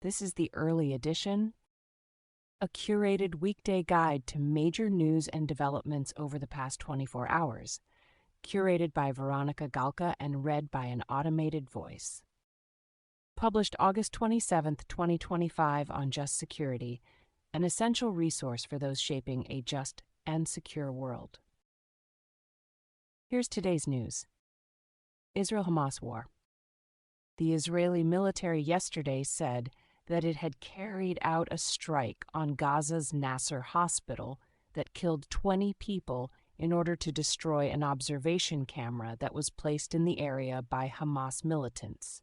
This is the early edition, a curated weekday guide to major news and developments over the past 24 hours, curated by Veronica Galka and read by an automated voice. Published August 27, 2025 on Just Security, an essential resource for those shaping a just and secure world. Here's today's news. Israel-Hamas war. The Israeli military yesterday said that it had carried out a strike on Gaza's Nasser hospital that killed 20 people in order to destroy an observation camera that was placed in the area by Hamas militants.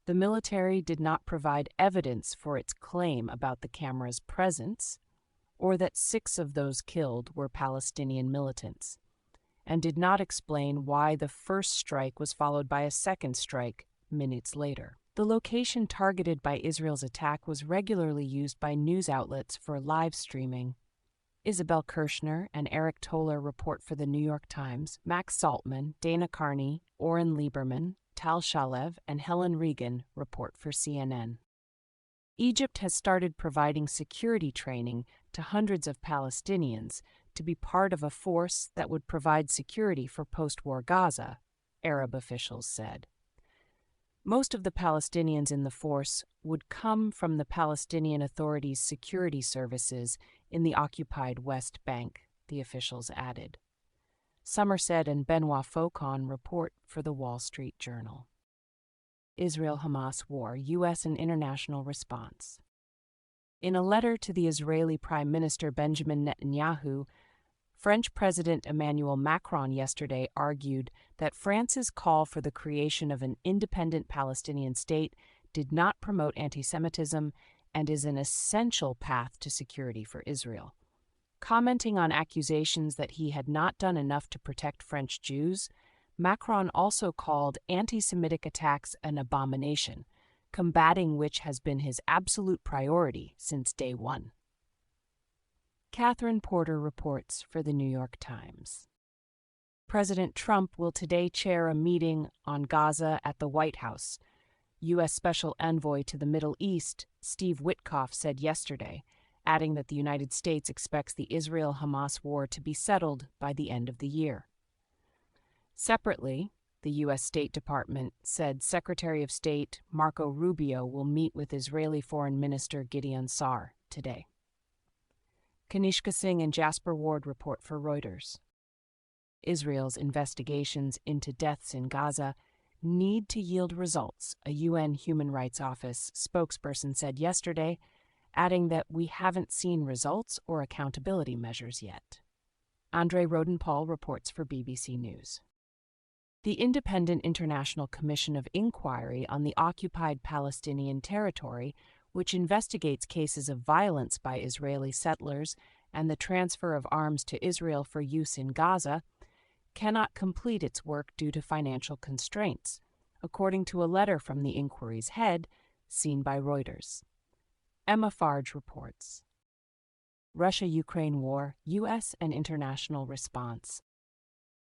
The military did not provide evidence for its claim about the camera's presence, or that 6 of those killed were Palestinian militants, and did not explain why the first strike was followed by a second strike minutes later. The location targeted by Israel's attack was regularly used by news outlets for live streaming. Isabel Kirshner and Eric Toller report for The New York Times. Max Saltman, Dana Carney, Oren Lieberman, Tal Shalev, and Helen Regan report for CNN. Egypt has started providing security training to hundreds of Palestinians to be part of a force that would provide security for post-war Gaza, Arab officials said. Most of the Palestinians in the force would come from the Palestinian Authority's security services in the occupied West Bank, the officials added. Somerset and Benoit Faucon report for The Wall Street Journal. Israel-Hamas war, U.S. and international response. In a letter to the Israeli Prime Minister Benjamin Netanyahu, French President Emmanuel Macron yesterday argued that France's call for the creation of an independent Palestinian state did not promote anti-Semitism and is an essential path to security for Israel. Commenting on accusations that he had not done enough to protect French Jews, Macron also called anti-Semitic attacks an abomination, combating which has been his absolute priority since day one. Catherine Porter reports for The New York Times. President Trump will today chair a meeting on Gaza at the White House. U.S. Special Envoy to the Middle East, Steve Witkoff, said yesterday, adding that the United States expects the Israel-Hamas war to be settled by the end of the year. Separately, the U.S. State Department said Secretary of State Marco Rubio will meet with Israeli Foreign Minister Gideon Sa'ar today. Kanishka Singh and Jasper Ward report for Reuters. Israel's investigations into deaths in Gaza need to yield results, a UN Human Rights Office spokesperson said yesterday, adding that we haven't seen results or accountability measures yet. Andre Roden-Paul reports for BBC News. The Independent International Commission of Inquiry on the Occupied Palestinian Territory, which investigates cases of violence by Israeli settlers and the transfer of arms to Israel for use in Gaza, cannot complete its work due to financial constraints, according to a letter from the inquiry's head, seen by Reuters. Emma Farge reports. Russia-Ukraine war, U.S. and international response.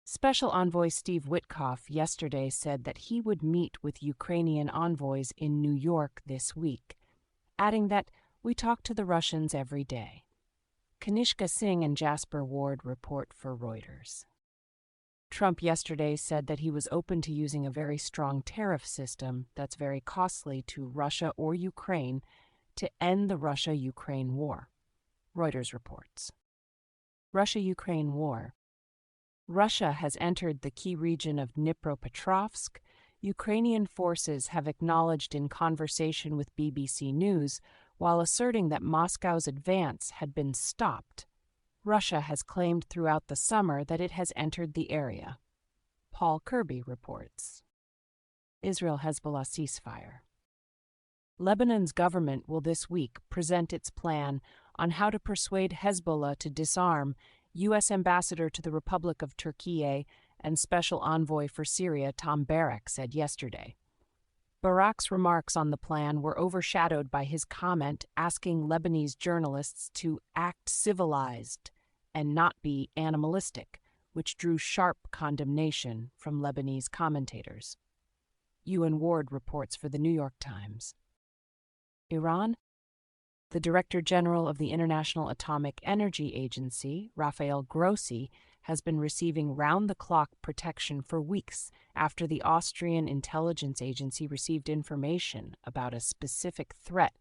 Special Envoy Steve Witkoff yesterday said that he would meet with Ukrainian envoys in New York this week, adding that we talk to the Russians every day. Kanishka Singh and Jasper Ward report for Reuters. Trump yesterday said that he was open to using a very strong tariff system that's very costly to Russia or Ukraine to end the Russia-Ukraine war, Reuters reports. Russia-Ukraine war. Russia has entered the key region of Dnipropetrovsk. Ukrainian forces have acknowledged in conversation with BBC News, while asserting that Moscow's advance had been stopped. Russia has claimed throughout the summer that it has entered the area. Paul Kirby reports. Israel-Hezbollah ceasefire. Lebanon's government will this week present its plan on how to persuade Hezbollah to disarm, U.S. Ambassador to the Republic of Turkey and Special Envoy for Syria Tom Barak said yesterday. Barak's remarks on the plan were overshadowed by his comment asking Lebanese journalists to act civilized and not be animalistic, which drew sharp condemnation from Lebanese commentators. Ewan Ward reports for The New York Times. Iran? The Director General of the International Atomic Energy Agency, Rafael Grossi, has been receiving round-the-clock protection for weeks after the Austrian intelligence agency received information about a specific threat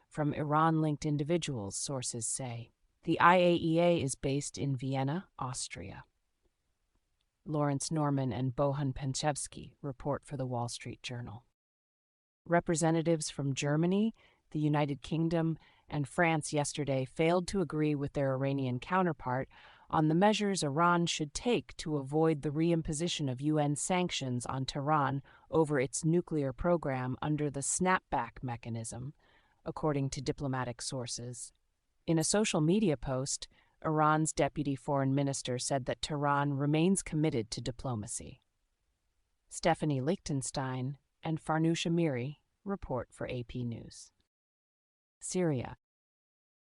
from Iran-linked individuals, sources say. The IAEA is based in Vienna, Austria. Lawrence Norman and Bohan Penchevsky report for the Wall Street Journal. Representatives from Germany, the United Kingdom, and France yesterday failed to agree with their Iranian counterpart on the measures Iran should take to avoid the reimposition of UN sanctions on Tehran over its nuclear program under the snapback mechanism, according to diplomatic sources. In a social media post, Iran's deputy foreign minister said that Tehran remains committed to diplomacy. Stephanie Lichtenstein and Farnoosh Amiri report for AP News. Syria.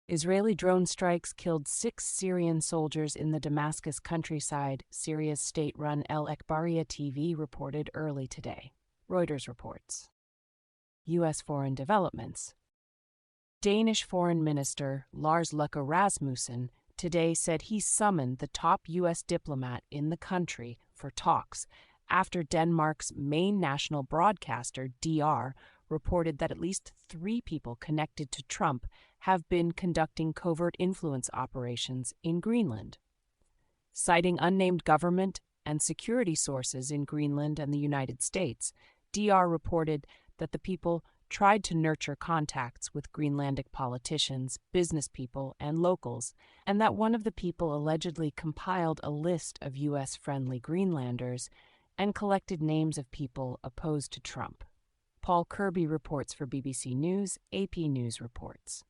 Israeli drone strikes killed 6 Syrian soldiers in the Damascus countryside, Syria's state-run El Ekbaria TV reported early today. Reuters reports. U.S. foreign developments. Danish Foreign Minister Lars Løkke Rasmussen today said he summoned the top U.S. diplomat in the country for talks after Denmark's main national broadcaster, DR, reported that at least 3 people connected to Trump have been conducting covert influence operations in Greenland. Citing unnamed government and security sources in Greenland and the United States, DR reported that the people tried to nurture contacts with Greenlandic politicians, business people, and locals, and that one of the people allegedly compiled a list of U.S.-friendly Greenlanders and collected names of people opposed to Trump. Paul Kirby reports for BBC News, AP News reports.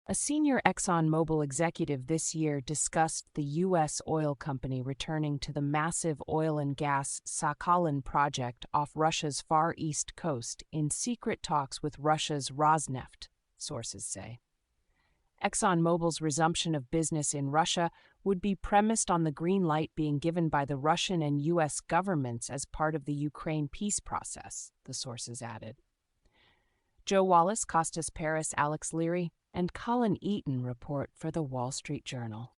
A senior ExxonMobil executive this year discussed the U.S. oil company returning to the massive oil and gas Sakhalin project off Russia's far east coast in secret talks with Russia's Rosneft, sources say. ExxonMobil's resumption of business in Russia would be premised on the green light being given by the Russian and U.S. governments as part of the Ukraine peace process, the sources added. Joe Wallace, Costas Paris, Alex Leary, and Colin Eaton report for the Wall Street Journal.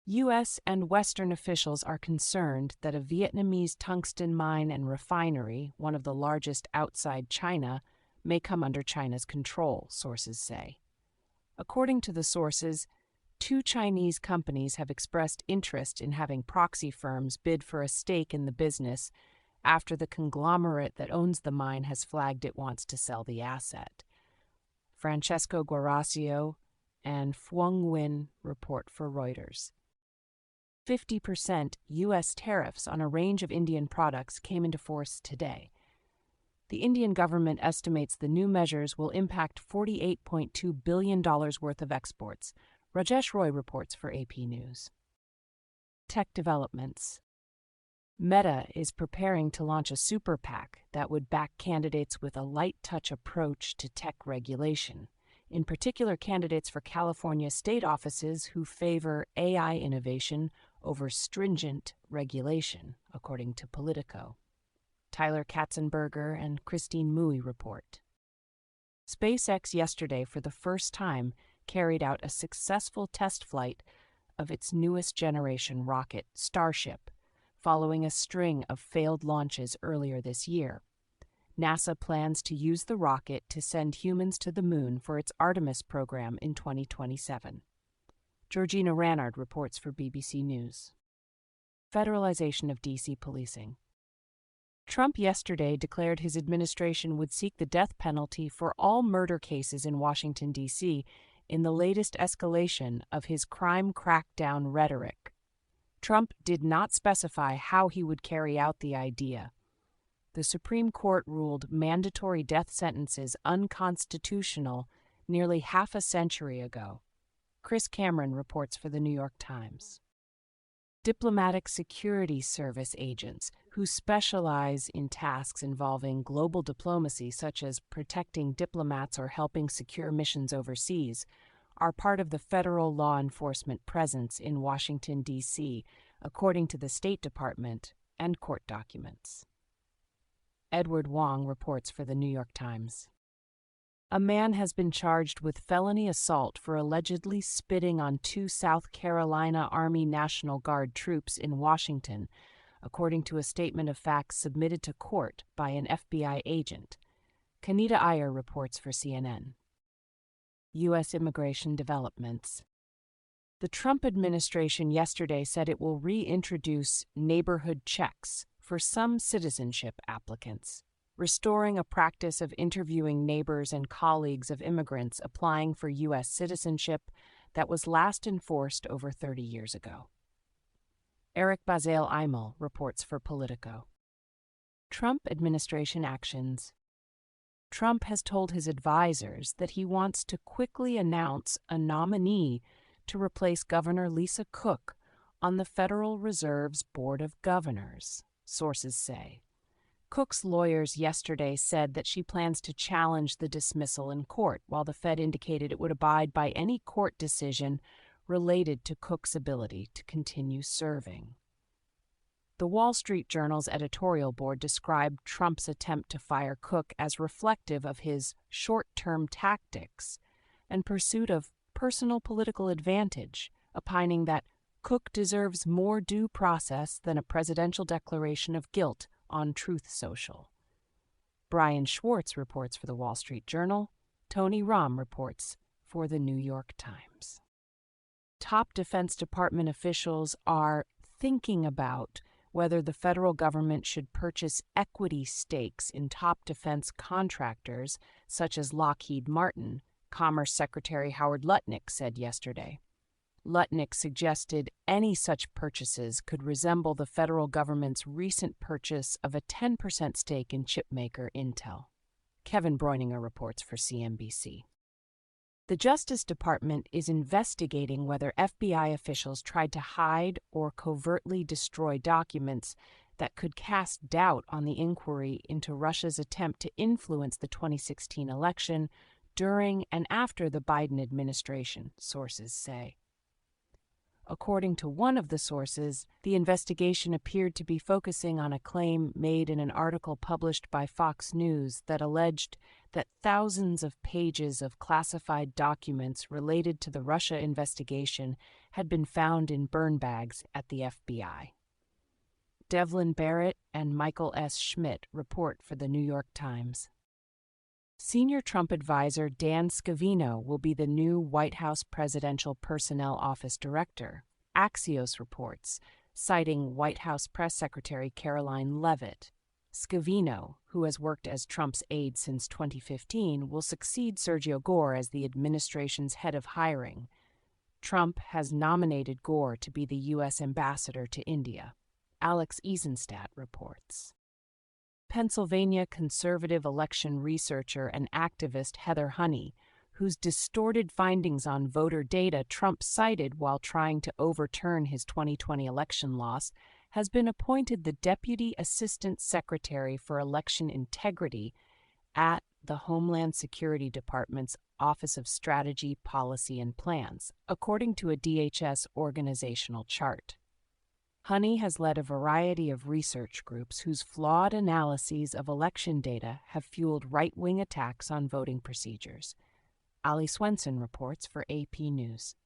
U.S. and Western officials are concerned that a Vietnamese tungsten mine and refinery, one of the largest outside China, may come under China's control, sources say. According to the sources, 2 Chinese companies have expressed interest in having proxy firms bid for a stake in the business after the conglomerate that owns the mine has flagged it wants to sell the asset. Francesco Guarasio and Phuong Nguyen report for Reuters. 50% U.S. tariffs on a range of Indian products came into force today. The Indian government estimates the new measures will impact $48.2 billion worth of exports. Rajesh Roy reports for AP News. Tech developments. Meta is preparing to launch a super PAC that would back candidates with a light-touch approach to tech regulation, in particular candidates for California state offices who favor AI innovation over stringent regulation, according to Politico. Tyler Katzenberger and Christine Mui report. SpaceX yesterday, for the first time, carried out a successful test flight of its newest generation rocket, Starship, following a string of failed launches earlier this year. NASA plans to use the rocket to send humans to the moon for its Artemis program in 2027. Georgina Ranard reports for BBC News. Federalization of D.C. policing. Trump yesterday declared his administration would seek the death penalty for all murder cases in Washington, D.C., in the latest escalation of his crime crackdown rhetoric. Trump did not specify how he would carry out the idea. The Supreme Court ruled mandatory death sentences unconstitutional nearly half a century ago. Chris Cameron reports for the New York Times. Diplomatic Security Service agents who specialize in tasks involving global diplomacy, such as protecting diplomats or helping secure missions overseas, are part of the federal law enforcement presence in Washington, D.C., according to the State Department and court documents. Edward Wong reports for the New York Times. A man has been charged with felony assault for allegedly spitting on two South Carolina Army National Guard troops in Washington, according to a statement of facts submitted to court by an FBI agent. Kanita Iyer reports for CNN. U.S. immigration developments. The Trump administration yesterday said it will reintroduce neighborhood checks for some citizenship applicants, restoring a practice of interviewing neighbors and colleagues of immigrants applying for U.S. citizenship that was last enforced over 30 years ago. Eric Bazale-Imel reports for Politico. Trump administration actions. Trump has told his advisors that he wants to quickly announce a nominee to replace Governor Lisa Cook on the Federal Reserve's Board of Governors, sources say. Cook's lawyers yesterday said that she plans to challenge the dismissal in court, while the Fed indicated it would abide by any court decision related to Cook's ability to continue serving. The Wall Street Journal's editorial board described Trump's attempt to fire Cook as reflective of his short-term tactics and pursuit of personal political advantage, opining that Cook deserves more due process than a presidential declaration of guilt on Truth Social. Brian Schwartz reports for the Wall Street Journal. Tony Rahm reports for the New York Times. Top Defense Department officials are thinking about whether the federal government should purchase equity stakes in top defense contractors such as Lockheed Martin, Commerce Secretary Howard Lutnick said yesterday. Lutnick suggested any such purchases could resemble the federal government's recent purchase of a 10% stake in chipmaker Intel. Kevin Bräuninger reports for CNBC. The Justice Department is investigating whether FBI officials tried to hide or covertly destroy documents that could cast doubt on the inquiry into Russia's attempt to influence the 2016 election during and after the Biden administration, sources say. According to one of the sources, the investigation appeared to be focusing on a claim made in an article published by Fox News that alleged that thousands of pages of classified documents related to the Russia investigation had been found in burn bags at the FBI. Devlin Barrett and Michael S. Schmidt report for the New York Times. Senior Trump advisor Dan Scavino will be the new White House Presidential Personnel Office Director, Axios reports, citing White House Press Secretary Caroline Leavitt. Scavino, who has worked as Trump's aide since 2015, will succeed Sergio Gore as the administration's head of hiring. Trump has nominated Gore to be the U.S. ambassador to India. Alex Eisenstadt reports. Pennsylvania conservative election researcher and activist Heather Honey, whose distorted findings on voter data Trump cited while trying to overturn his 2020 election loss, has been appointed the Deputy Assistant Secretary for Election Integrity at the Homeland Security Department's Office of Strategy, Policy, and Plans, according to a DHS organizational chart. Honey has led a variety of research groups whose flawed analyses of election data have fueled right-wing attacks on voting procedures. Ali Swenson reports for AP News.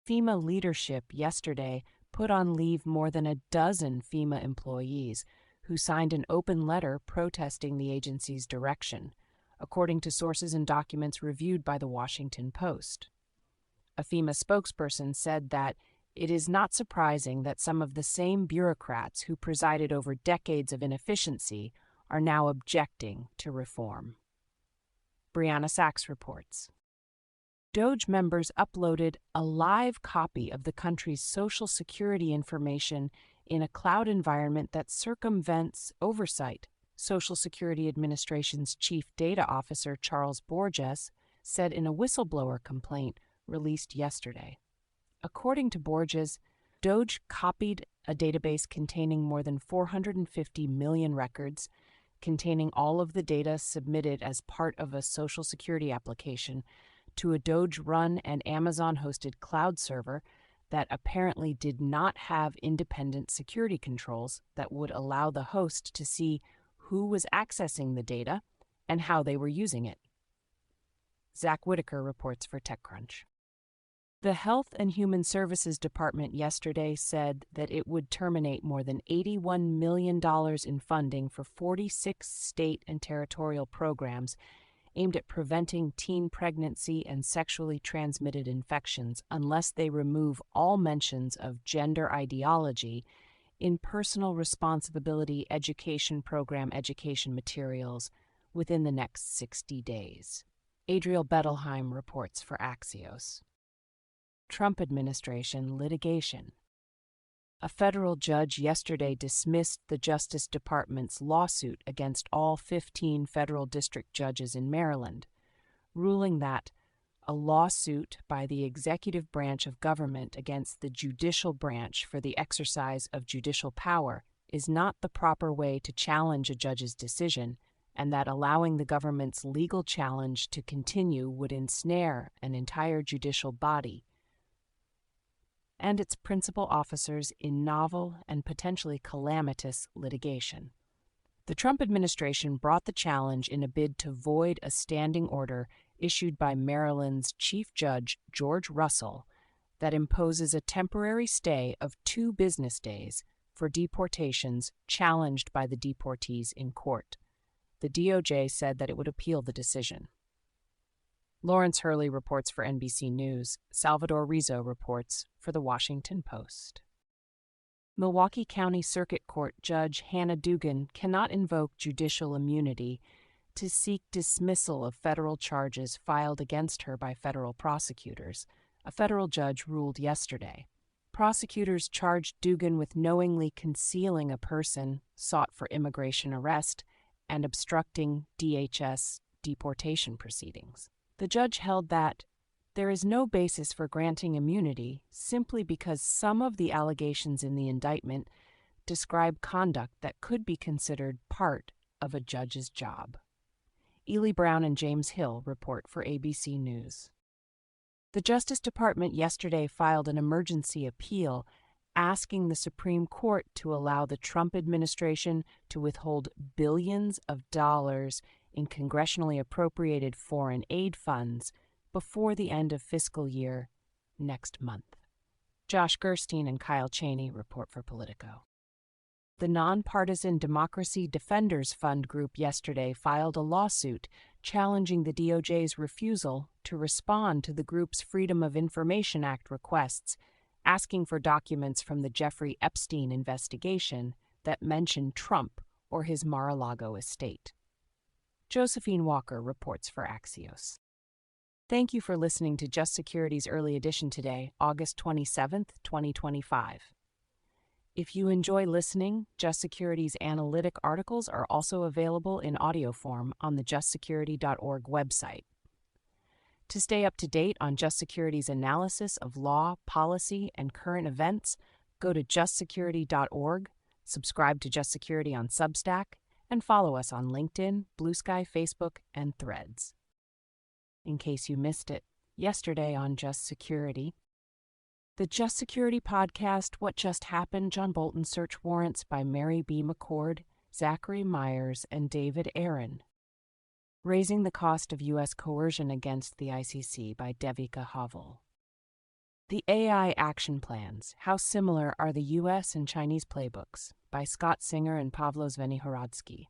FEMA leadership yesterday put on leave more than a dozen FEMA employees who signed an open letter protesting the agency's direction, according to sources and documents reviewed by the Washington Post. A FEMA spokesperson said that it is not surprising that some of the same bureaucrats who presided over decades of inefficiency are now objecting to reform. Brianna Sachs reports. DOJ members uploaded a live copy of the country's Social Security information in a cloud environment that circumvents oversight, Social Security Administration's Chief Data Officer Charles Borges said in a whistleblower complaint released yesterday. According to Borges, DOJ copied a database containing more than 450 million records, containing all of the data submitted as part of a Social Security application, to a DOJ-run and Amazon-hosted cloud server that apparently did not have independent security controls that would allow the host to see who was accessing the data and how they were using it. Zach Whitaker reports for TechCrunch. The Health and Human Services Department yesterday said that it would terminate more than $81 million in funding for 46 state and territorial programs aimed at preventing teen pregnancy and sexually transmitted infections unless they remove all mentions of gender ideology in personal responsibility education program education materials within the next 60 days. Adriel Bettelheim reports for Axios. Trump administration litigation. A federal judge yesterday dismissed the Justice Department's lawsuit against all 15 federal district judges in Maryland, ruling that a lawsuit by the executive branch of government against the judicial branch for the exercise of judicial power is not the proper way to challenge a judge's decision, and that allowing the government's legal challenge to continue would ensnare an entire judicial body and its principal officers in novel and potentially calamitous litigation. The Trump administration brought the challenge in a bid to void a standing order issued by Maryland's Chief Judge George Russell that imposes a temporary stay of 2 business days for deportations challenged by the deportees in court. The DOJ said that it would appeal the decision. Lawrence Hurley reports for NBC News. Salvador Rizzo reports for The Washington Post. Milwaukee County Circuit Court Judge Hannah Dugan cannot invoke judicial immunity to seek dismissal of federal charges filed against her by federal prosecutors, a federal judge ruled yesterday. Prosecutors charged Dugan with knowingly concealing a person sought for immigration arrest and obstructing DHS deportation proceedings. The judge held that there is no basis for granting immunity simply because some of the allegations in the indictment describe conduct that could be considered part of a judge's job. Ely Brown and James Hill report for ABC News. The Justice Department yesterday filed an emergency appeal asking the Supreme Court to allow the Trump administration to withhold billions of dollars in congressionally appropriated foreign aid funds before the end of fiscal year next month. Josh Gerstein and Kyle Cheney report for Politico. The Nonpartisan Democracy Defenders Fund group yesterday filed a lawsuit challenging the DOJ's refusal to respond to the group's Freedom of Information Act requests, asking for documents from the Jeffrey Epstein investigation that mention Trump or his Mar-a-Lago estate. Josephine Walker reports for Axios. Thank you for listening to Just Security's Early Edition today, August 27, 2025. If you enjoy listening, Just Security's analytic articles are also available in audio form on the justsecurity.org website. To stay up to date on Just Security's analysis of law, policy, and current events, go to justsecurity.org, subscribe to Just Security on Substack, and follow us on LinkedIn, Blue Sky, Facebook, and Threads. In case you missed it, yesterday on Just Security, the Just Security podcast, What Just Happened, John Bolton Search Warrants by Mary B. McCord, Zachary Myers, and David Aaron. Raising the Cost of U.S. Coercion Against the ICC by Devika Havel. The AI Action Plans, How Similar Are the U.S. and Chinese Playbooks by Scott Singer and Pavlo Zvenihorodski.